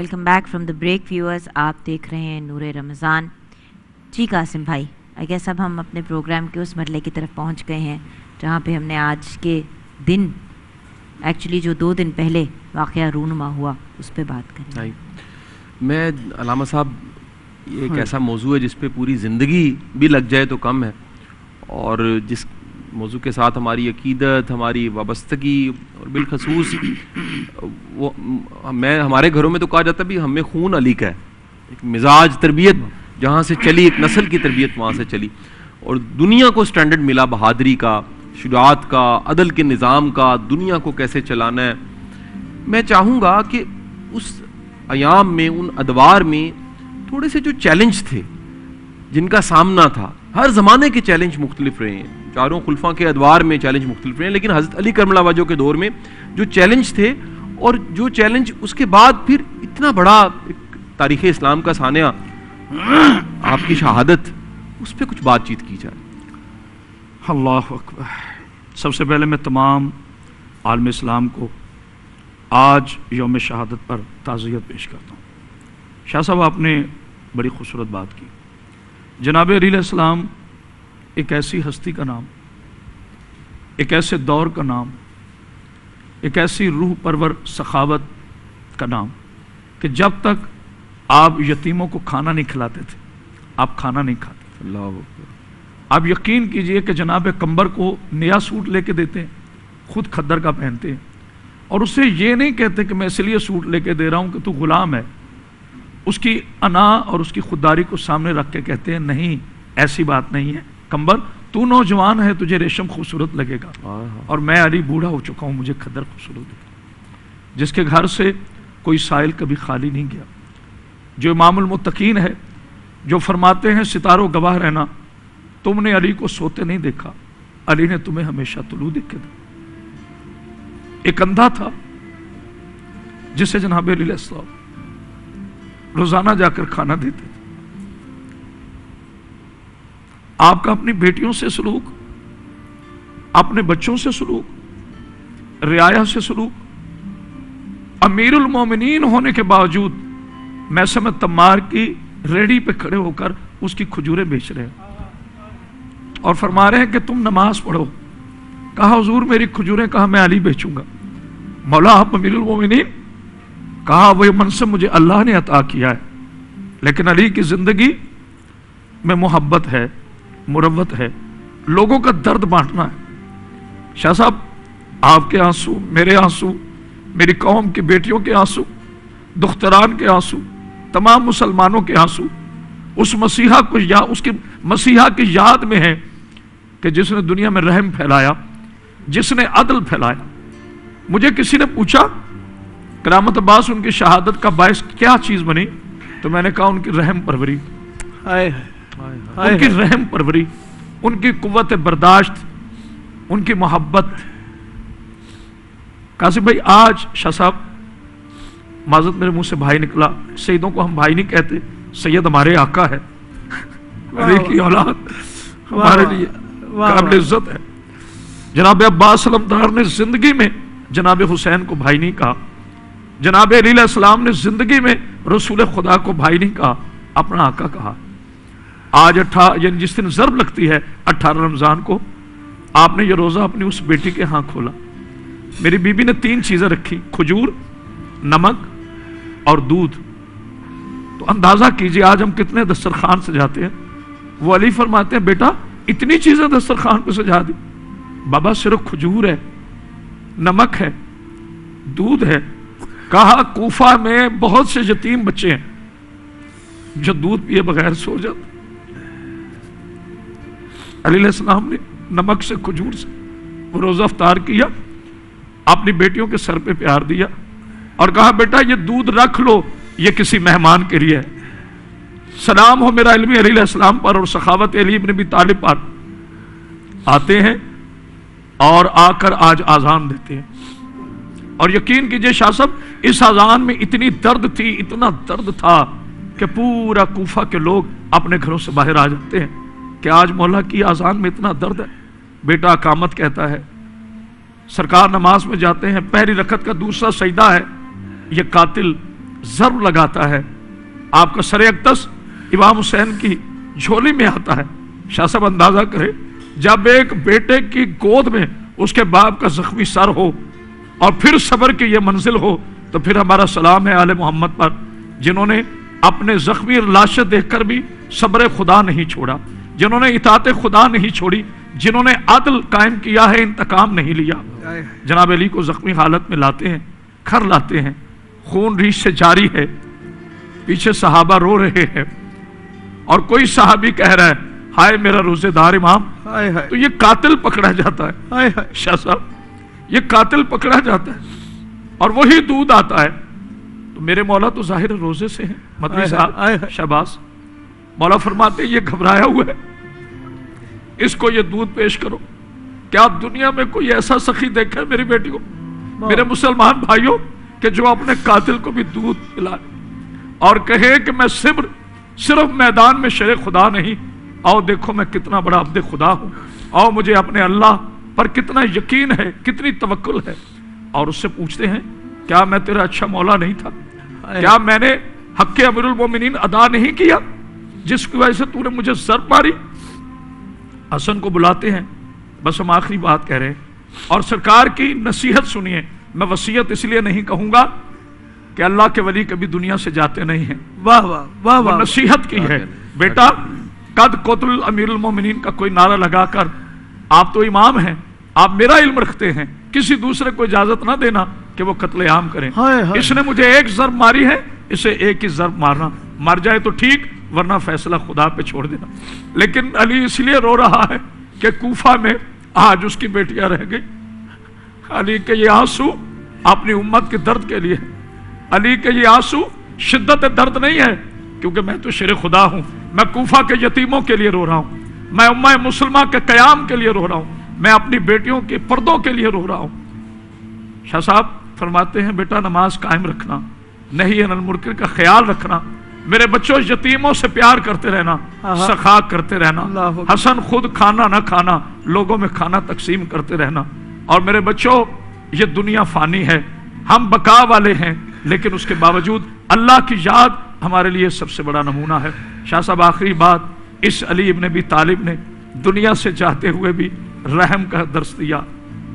Welcome back from the break viewers. آپ دیکھ رہے ہیں نور رمضان. جی قاسم بھائی، آئی گیس اب ہم اپنے پروگرام کے اس مرحلے کی طرف پہنچ گئے ہیں جہاں پہ ہم نے آج کے دن ایکچولی جو 2 دن پہلے واقعہ رونما ہوا اس پہ بات کریں. میں علامہ صاحب، یہ ایک ایسا موضوع ہے جس پہ پوری زندگی بھی لگ جائے تو کم ہے، اور جس موضوع کے ساتھ ہماری عقیدت، ہماری وابستگی، اور بالخصوص ہمارے گھروں میں تو کہا جاتا ہے بھی ہمیں خون علی کا ہے. ایک مزاج تربیت جہاں سے چلی، ایک نسل کی تربیت وہاں سے چلی، اور دنیا کو سٹینڈرڈ ملا بہادری کا، شجاعت کا، عدل کے نظام کا، دنیا کو کیسے چلانا ہے. میں چاہوں گا کہ اس ایام میں، ان ادوار میں تھوڑے سے جو چیلنج تھے جن کا سامنا تھا، ہر زمانے کے چیلنج مختلف رہے ہیں، چاروں خلفاء کے ادوار میں چیلنج مختلف رہے ہیں، لیکن حضرت علی کرم اللہ وجہہ کے دور میں جو چیلنج تھے، اور جو چیلنج اس کے بعد پھر اتنا بڑا تاریخ اسلام کا سانحہ، آپ کی شہادت، اس پہ کچھ بات چیت کی جائے. اللہ اکبر. سب سے پہلے میں تمام عالم اسلام کو آج یوم شہادت پر تعزیت پیش کرتا ہوں. شاہ صاحب، آپ نے بڑی خوبصورت بات کی. جناب علی علیہ السلام ایک ایسی ہستی کا نام، ایک ایسے دور کا نام، ایک ایسی روح پرور سخاوت کا نام کہ جب تک آپ یتیموں کو کھانا نہیں کھلاتے تھے، آپ کھانا نہیں کھاتے تھے. اللہ اکبر. آپ یقین کیجئے کہ جناب قمبر کو نیا سوٹ لے کے دیتے ہیں، خود کھدر کا پہنتے ہیں، اور اسے یہ نہیں کہتے کہ میں اس لیے سوٹ لے کے دے رہا ہوں کہ تو غلام ہے. اس کی انا اور اس کی خودداری کو سامنے رکھ کے کہتے ہیں نہیں، ایسی بات نہیں ہے قمبر، تو نوجوان ہے، تجھے ریشم خوبصورت لگے گا، اور میں علی بوڑھا ہو چکا ہوں، مجھے کھدر خوبصورت لگے. جس کے گھر سے کوئی سائل کبھی خالی نہیں گیا، جو امام المتقین ہے، جو فرماتے ہیں ستاروں گواہ رہنا، تم نے علی کو سوتے نہیں دیکھا، علی نے تمہیں ہمیشہ طلوع دیکھے تھے. ایک اندھا تھا جسے جناب علی علیہ السلام روزانہ جا کر کھانا دیتے تھے. آپ کا اپنی بیٹیوں سے سلوک، اپنے بچوں سے سلوک، رعایا سے سلوک، امیر المومنین ہونے کے باوجود میسم تمار کی ریڑھی پہ کھڑے ہو کر اس کی کھجوریں بیچ رہے ہیں اور فرما رہے ہیں کہ تم نماز پڑھو. کہا حضور میری کھجوریں، کہا میں علی بیچوں گا. مولا آپ امیر المومنین، کہا وہ منصب مجھے اللہ نے عطا کیا ہے، لیکن علی کی زندگی میں محبت ہے، مروت ہے، لوگوں کا درد بانٹنا ہے. شاہ صاحب، آپ کے آنسو، میرے آنسو، میری قوم کی بیٹیوں کے آنسو، دختران کے آنسو، تمام مسلمانوں کے آنسو اس مسیحا کو اس کے مسیحا کی یاد میں ہیں کہ جس نے دنیا میں رحم پھیلایا، جس نے عدل پھیلایا. مجھے کسی نے پوچھا کرامت عباس ان کی شہادت کا باعث کیا چیز بنی، تو میں نے کہا ان کی رحم پروری، ان کی رحم پروری، ان کی قوت برداشت، ان کی محبت. قاسم بھائی، آج شاہ صاحب، معذرت میرے منہ سے بھائی نکلا، سیدوں کو ہم بھائی نہیں کہتے، سید ہمارے آقا ہے، علی کی اولاد ہمارے لیے قابل عزت ہے. جناب عباس علمدار نے زندگی میں جناب حسین کو بھائی نہیں کہا، جناب علی علیہ السلام نے زندگی میں رسول خدا کو بھائی نہیں کہا، اپنا آقا کہا. آج یعنی جس دن ضرب لگتی ہے 18 رمضان کو، آپ نے یہ روزہ اپنی اس بیٹی کے ہاں کھولا. میری بیوی نے 3 چیزیں رکھی، کھجور، نمک اور دودھ. تو اندازہ کیجئے آج ہم کتنے دسترخوان سجاتے ہیں. وہ علی فرماتے ہیں بیٹا اتنی چیزیں دسترخوان پہ سجا دی. بابا صرف کھجور ہے، نمک ہے، دودھ ہے. کہا کوفہ میں بہت سے یتیم بچے ہیں جو دودھ پیے بغیر سو جاتے. علی علیہ السلام نے نمک سے، کھجور سے وہ روزہ افطار کیا، اپنی بیٹیوں کے سر پہ پیار دیا اور کہا بیٹا یہ دودھ رکھ لو، یہ کسی مہمان کے لیے ہے. سلام ہو میرا علمی علی علیہ السلام پر اور سخاوت علی ابن ابی طالب پر. آتے ہیں اور آ کر آج آذان دیتے ہیں، اور یقین کیجئے شاہ صاحب اس آذان میں اتنی درد تھی، اتنا درد تھا کہ پورا کوفہ کے لوگ اپنے گھروں سے باہر آ جاتے ہیں کہ آج مولا کی آذان میں اتنا درد ہے. بیٹا اقامت کہتا ہے، سرکار نماز میں جاتے ہیں، پہلی رکعت کا دوسرا سجدہ ہے، یہ قاتل ضرب لگاتا ہے، آپ کا سر اقدس امام حسین کی جھولی میں آتا ہے۔ شاہ صاحب اندازہ کرے، جب ایک بیٹے کی گود میں اس کے باپ کا زخمی سر ہو اور پھر صبر کی یہ منزل ہو، تو پھر ہمارا سلام ہے آل محمد پر، جنہوں نے اپنے زخمی لاشیں دیکھ کر بھی صبر خدا نہیں چھوڑا، جنہوں نے اطاعت خدا نہیں چھوڑی، جنہوں نے عدل قائم کیا ہے، انتقام نہیں لیا۔ جناب علی کو زخمی حالت میں لاتے ہیں، کھر لاتے ہیں، خون ریش سے جاری ہے، پیچھے صحابہ رو رہے ہیں، اور کوئی صحابی کہہ رہا ہے ہائے میرا روزے دار امام، تو یہ قاتل پکڑا جاتا ہے۔ شاہ صاحب یہ قاتل پکڑا جاتا ہے اور وہی دودھ آتا ہے، تو میرے مولا تو ظاہر روزے سے ہیں، مدنی صاحب شہباز مولا فرماتے ہیں یہ گھبرایا ہوا ہے، اس کو یہ دودھ پیش کرو۔ کیا دنیا میں کوئی ایسا سخی دیکھا ہے میری بیٹی کو، میرے مسلمان بھائیوں، کہ جو اپنے قاتل کو بھی دودھ پلائے اور کہے کہ میں صرف میدان میں شیر خدا نہیں، آؤ دیکھو میں کتنا بڑا عبد خدا ہوں، آؤ مجھے اپنے اللہ پر کتنا یقین ہے، کتنی توکل ہے۔ اور اس سے پوچھتے ہیں کیا میں تیرا اچھا مولا نہیں تھا؟ کیا میں نے حق امیر المومنین ادا نہیں کیا جس کی وجہ سے تو نے مجھے ضرب ماری؟ حسن کو بلاتے ہیں، بس ہم آخری بات کہہ رہے ہیں، اور سرکار کی نصیحت سنیے۔ میں وصیت اس لیے نہیں کہوں گا کہ اللہ کے ولی کبھی دنیا سے جاتے نہیں ہیں، واہ واہ واہ وہ واہ، نصیحت کی ہے، بیٹا قد قتل امیر المومنین کا کوئی نعرہ لگا کر، آپ تو امام ہیں، آپ میرا علم رکھتے ہیں، کسی دوسرے کو اجازت نہ دینا کہ وہ قتل عام کریں۔ اس نے مجھے ایک ضرب ماری ہے، اسے ایک ہی ضرب مارنا، مر جائے تو ٹھیک، ورنہ فیصلہ خدا پہ چھوڑ دینا۔ لیکن علی اس لیے رو رہا ہے کہ کوفہ میں آج اس کی بیٹیاں رہ گئی۔ علی کے یہ آنسو اپنی امت کے درد کے لیے، علی کے یہ آنسو شدت درد نہیں ہے، کیونکہ میں تو شیر خدا ہوں، میں کوفہ کے یتیموں کے لیے رو رہا ہوں، میں امہ مسلمہ کے قیام کے لیے رو رہا ہوں، میں اپنی بیٹیوں کے پردوں کے لیے رو رہا ہوں۔ شاہ صاحب فرماتے ہیں بیٹا نماز قائم رکھنا، نہی عن المنکر کا خیال رکھنا، میرے بچوں یتیموں سے پیار کرتے رہنا، سخا کرتے رہنا، حسن خود کھانا نہ کھانا، لوگوں میں کھانا تقسیم کرتے رہنا۔ اور میرے بچوں یہ دنیا فانی ہے، ہم بقا والے ہیں، لیکن اس کے باوجود اللہ کی یاد ہمارے لیے سب سے بڑا نمونہ ہے۔ شاہ صاحب آخری بات، اس علی ابن ابی طالب نے دنیا سے جاتے ہوئے بھی رحم کا درس دیا،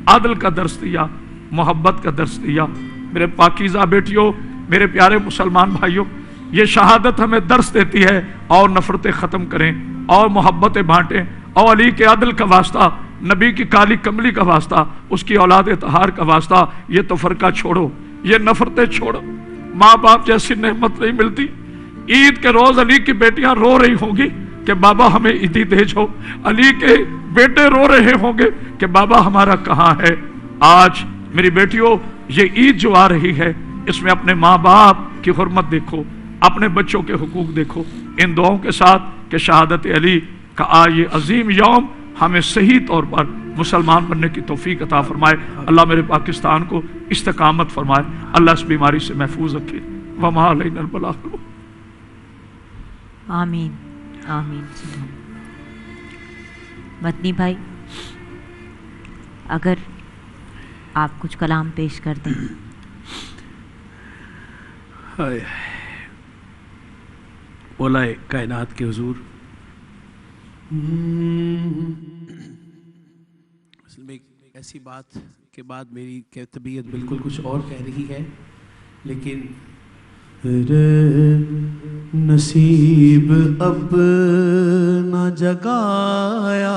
عدل کا درس دیا، محبت کا درس دیا۔ میرے پاکیزہ بیٹیوں، میرے پیارے مسلمان بھائیوں، یہ شہادت ہمیں درس دیتی ہے، اور نفرتیں ختم کریں اور محبتیں بانٹیں، اور علی کے عدل کا واسطہ، نبی کی کالی کملی کا واسطہ، اس کی اولاد طہار کا واسطہ، یہ تفرقہ چھوڑو، یہ نفرتیں چھوڑو۔ ماں باپ جیسی نعمت نہیں ملتی۔ عید کے روز علی کی بیٹیاں رو رہی ہوں گی کہ بابا ہمیں عیدی بھیجو، علی کے بیٹے رو رہے ہوں گے کہ بابا ہمارا کہاں ہے۔ آج میری بیٹیوں یہ عید جو آ رہی ہے، اس میں اپنے ماں باپ کی حرمت دیکھو، اپنے بچوں کے حقوق دیکھو، ان دعاؤں کے ساتھ کہ شہادت علی کا یہ عظیم یوم ہمیں صحیح طور پر مسلمان بننے کی توفیق عطا فرمائے۔ اللہ میرے پاکستان کو استقامت فرمائے، اللہ اس بیماری سے محفوظ رکھے۔ وما علینا البلاغ۔ آمین آمین۔ مدنی بھائی اگر آپ کچھ کلام پیش کر دیں۔ مولا کائنات کے حضور، اصل میں ایک ایسی بات کے بعد میری طبیعت بالکل کچھ اور کہہ رہی ہے، لیکن نصیب اب نہ جگایا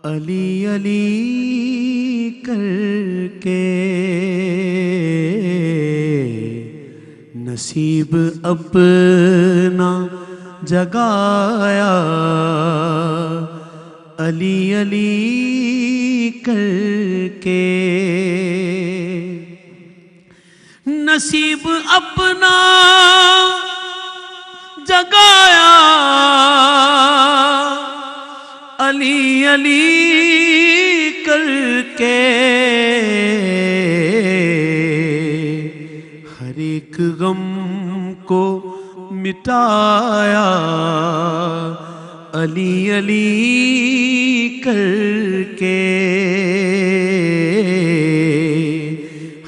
علی علی کر کے، نصیب اپنا جگایا علی علی کر کے، نصیب اپنا جگایا علی علی کر کے، ہر ایک غم کو مٹایا علی علی کر کے،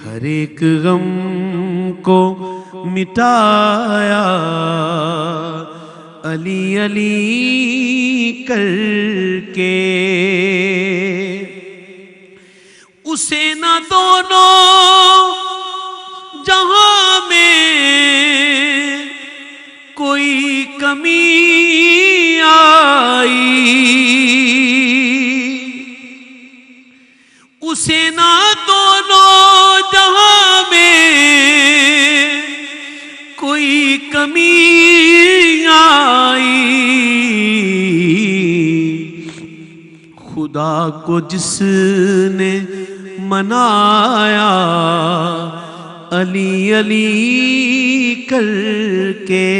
ہر ایک ایک غم کو مٹایا علی علی کر کے، اسے نہ دونوں جہاں میں کوئی کمی آئی، اسے نہ دونوں جہاں میں کوئی کمی آئی، خدا کو جس نے منایا علی علی کر کے،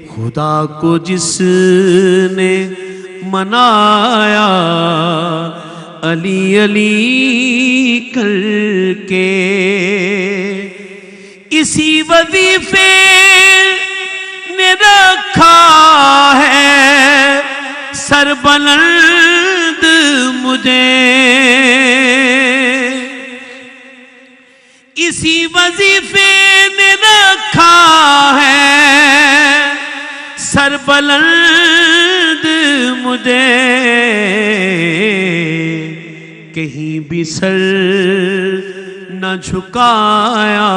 خدا کو جس نے منایا علی علی کر کے، اسی وظیفے نے رکھا ہے سر بلند مجھے، اسی وظیفے نے رکھا ہے سر بلند مجھے، کہیں بھی سر نہ جھکایا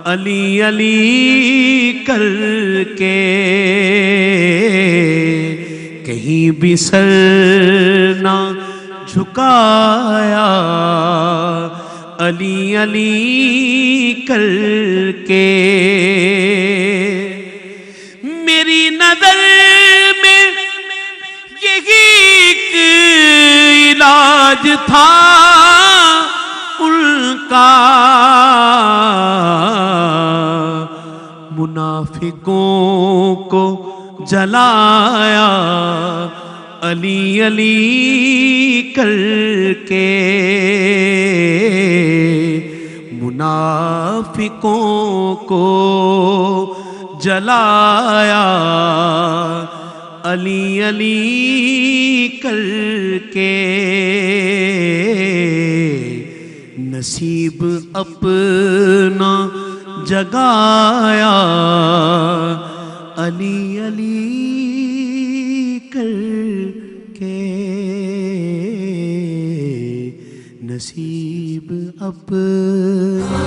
علی علی کر کے، کہیں بھی سر نہ جھکایا علی علی کر کے، میری نظر میں یہی ایک علاج تھا ان کا، منافقوں کو جلایا علی علی کر کے، منافقوں کو جلایا علی علی کر کے، نصیب اپنا جگایا علی علی کر کے، نصیب اپنا۔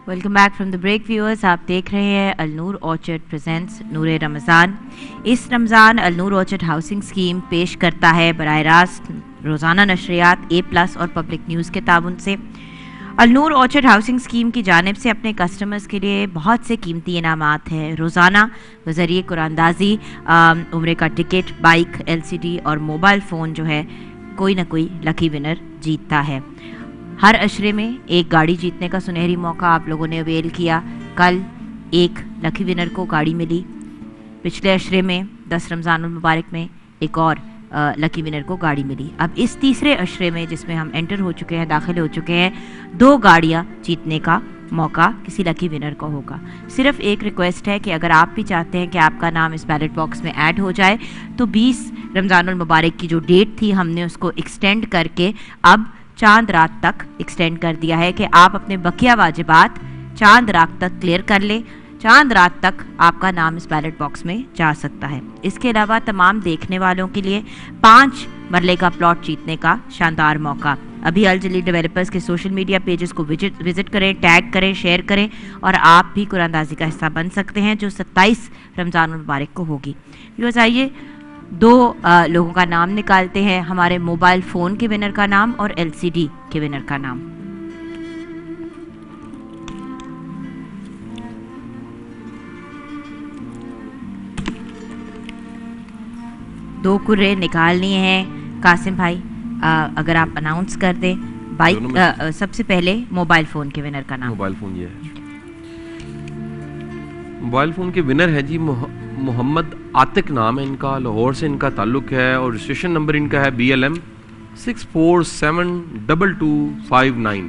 Welcome back from the break viewers, آپ دیکھ رہے ہیں النور آرچرڈ پریزنٹس نور رمضان۔ اس رمضان النور آرچرڈ ہاؤسنگ اسکیم پیش کرتا ہے براہ راست روزانہ نشریات A+ اور پبلک نیوز کے تعاون سے۔ النور آرچرڈ ہاؤسنگ اسکیم کی جانب سے اپنے کسٹمرز کے لیے بہت سے قیمتی انعامات ہیں۔ روزانہ بذریعہ قرآن اندازی عمرے کا ٹکٹ، بائک، LCD اور موبائل فون جو ہے کوئی نہ کوئی لکی ونر جیتتا ہے۔ ہر عشرے میں ایک گاڑی جیتنے کا سنہری موقع آپ لوگوں نے اویل کیا۔ کل ایک لکی ونر کو گاڑی ملی، پچھلے عشرے میں 10 رمضان المبارک میں ایک اور لکی ونر کو گاڑی ملی۔ اب اس تیسرے عشرے میں جس میں ہم انٹر ہو چکے ہیں، داخل ہو چکے ہیں، 2 گاڑیاں جیتنے کا موقع کسی لکی ونر کو ہوگا۔ صرف ایک ریکویسٹ ہے کہ اگر آپ بھی چاہتے ہیں کہ آپ کا نام اس بیلٹ باکس میں ایڈ ہو جائے تو 20 رمضان المبارک کی جو ڈیٹ تھی ہم نے اس کو ایکسٹینڈ کر کے اب چاند رات تک ایکسٹینڈ کر دیا ہے کہ آپ اپنے بقیہ واجبات چاند رات تک کلیئر کر لیں۔ چاند رات تک آپ کا نام اس بیلٹ باکس میں جا سکتا ہے۔ اس کے علاوہ تمام دیکھنے والوں کے لیے 5 مرلے کا پلاٹ جیتنے کا شاندار موقع۔ ابھی الجلیل ڈیولپرز کے سوشل میڈیا پیجز کو وزٹ کریں، ٹیگ کریں، شیئر کریں اور آپ بھی قرآن اندازی کا حصہ بن سکتے ہیں جو 27 رمضان المبارک کو ہوگی۔ ویورز آئیے 2 لوگوں کا نام نکالتے ہیں، ہمارے موبائل فون کے ونر کا نام اور LCD کے ونر کا نام۔ دو کرے نکالنی ہیں قاسم بھائی، اگر آپ اناؤنس کر دیں۔ بائک سب سے پہلے موبائل فون کے ونر کا نام۔ موبائل فون یہ ہے، موبائل فون کے ونر ہے جی محمد عاتق نام ہے ان کا، لاہور سے ان کا تعلق ہے اور رجسٹریشن نمبر ان کا ہے BLM 64722259۔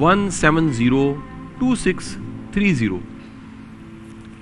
1702630।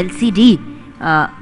LCD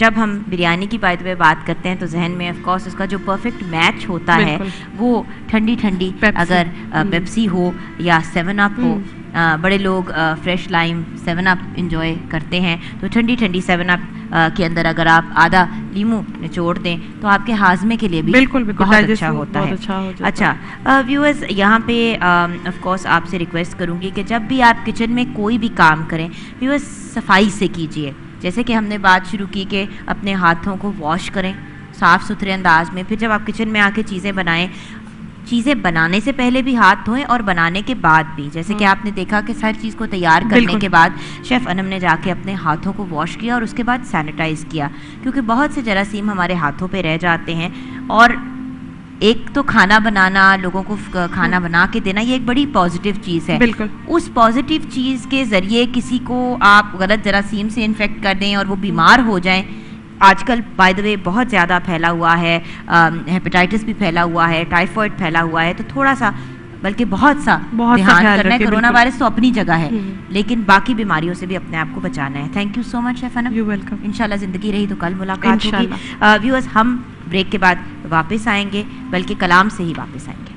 جب ہم بریانی کی بائی دا وے بات کرتے ہیں تو ذہن میں آف کورس اس کا جو پرفیکٹ میچ ہوتا ہے وہ ٹھنڈی ٹھنڈی اگر پیپسی ہو یا 7 اپ ہو. بڑے لوگ فریش لائم 7 اپ انجوائے کرتے ہیں, تو ٹھنڈی ٹھنڈی 7 اپ کے اندر اگر آپ آدھا لیمو نچوڑ دیں تو آپ کے ہاضمے کے لیے بھی بہت اچھا ہوتا ہے. اچھا ویورز, یہاں پہ آف کورس آپ سے ریکویسٹ کروں گی کہ جب بھی آپ کچن میں کوئی بھی کام کریں ویورز صفائی سے کیجیے. جیسے کہ ہم نے بات شروع کی کہ اپنے ہاتھوں کو واش کریں صاف ستھرے انداز میں, پھر جب آپ کچن میں آ کے چیزیں بنائیں, چیزیں بنانے سے پہلے بھی ہاتھ دھوئیں اور بنانے کے بعد بھی. جیسے کہ آپ نے دیکھا کہ ہر چیز کو تیار کرنے کے بعد شیف انم نے جا کے اپنے ہاتھوں کو واش کیا اور اس کے بعد سینیٹائز کیا, کیونکہ بہت سے جراثیم ہمارے ہاتھوں پہ رہ جاتے ہیں. اور ایک تو کھانا بنانا, لوگوں کو کھانا بنا کے دینا, یہ ایک بڑی پازیٹیو چیز ہے. اس پازیٹیو چیز کے ذریعے کسی کو آپ غلط جراثیم سے انفیکٹ کر دیں اور وہ بیمار ہو جائیں. آج کل بائی دا وے بہت زیادہ پھیلا ہوا ہے, ہیپیٹائٹس بھی پھیلا ہوا ہے, ٹائیفائڈ پھیلا ہوا ہے, تو تھوڑا سا بلکہ بہت سا دھیان کرنا ہے. کرونا وائرس تو اپنی جگہ ہے, لیکن باقی بیماریوں سے بھی اپنے آپ کو بچانا ہے. Thank you so much chef Anam. You welcome. انشاءاللہ زندگی رہی تو کل ملاقات ہوگی. ویورز, ہم بریک کے بعد واپس آئیں گے, بلکہ کلام سے ہی واپس آئیں گے.